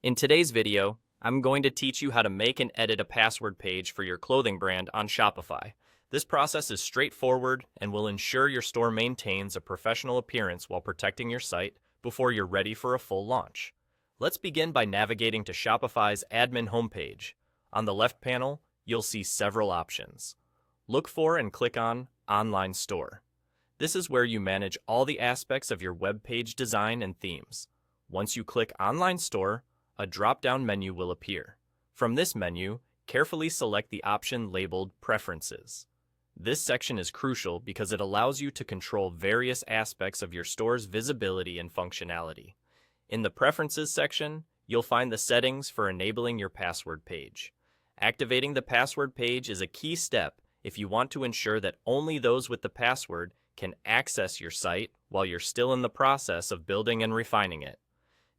In today's video, I'm going to teach you how to make and edit a password page for your clothing brand on Shopify. This process is straightforward and will ensure your store maintains a professional appearance while protecting your site before you're ready for a full launch. Let's begin by navigating to Shopify's admin homepage. On the left panel, you'll see several options. Look for and click on Online Store. This is where you manage all the aspects of your web page design and themes. Once you click Online Store, a drop-down menu will appear. From this menu, carefully select the option labeled Preferences. This section is crucial because it allows you to control various aspects of your store's visibility and functionality. In the Preferences section, you'll find the settings for enabling your password page. Activating the password page is a key step if you want to ensure that only those with the password can access your site while you're still in the process of building and refining it.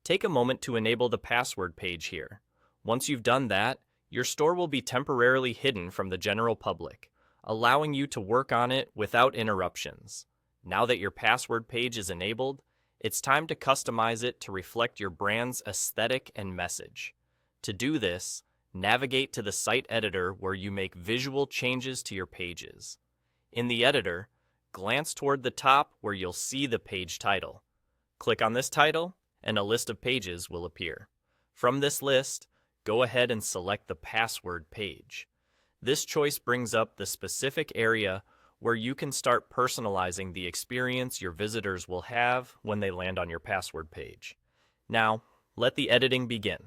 Take a moment to enable the password page here. Once you've done that, your store will be temporarily hidden from the general public, allowing you to work on it without interruptions. Now that your password page is enabled, it's time to customize it to reflect your brand's aesthetic and message. To do this, navigate to the site editor where you make visual changes to your pages. In the editor, glance toward the top where you'll see the page title. Click on this title, and a list of pages will appear. From this list, go ahead and select the password page. This choice brings up the specific area where you can start personalizing the experience your visitors will have when they land on your password page. Now, let the editing begin.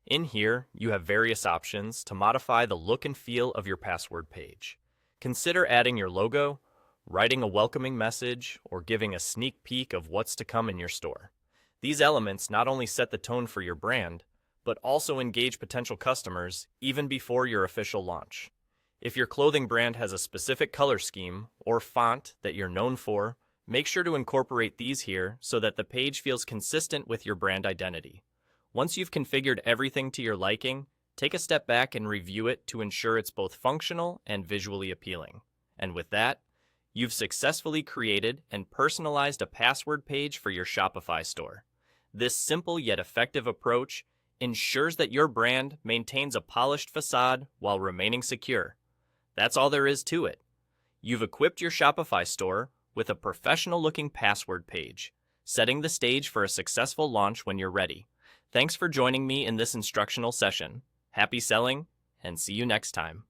In here, you have various options to modify the look and feel of your password page. Consider adding your logo, writing a welcoming message, or giving a sneak peek of what's to come in your store. These elements not only set the tone for your brand, but also engage potential customers even before your official launch. If your clothing brand has a specific color scheme or font that you're known for, make sure to incorporate these here so that the page feels consistent with your brand identity. Once you've configured everything to your liking, take a step back and review it to ensure it's both functional and visually appealing. And with that, you've successfully created and personalized a password page for your Shopify store. This simple yet effective approach ensures that your brand maintains a polished facade while remaining secure. That's all there is to it. You've equipped your Shopify store with a professional-looking password page, setting the stage for a successful launch when you're ready. Thanks for joining me in this instructional session. Happy selling, and see you next time.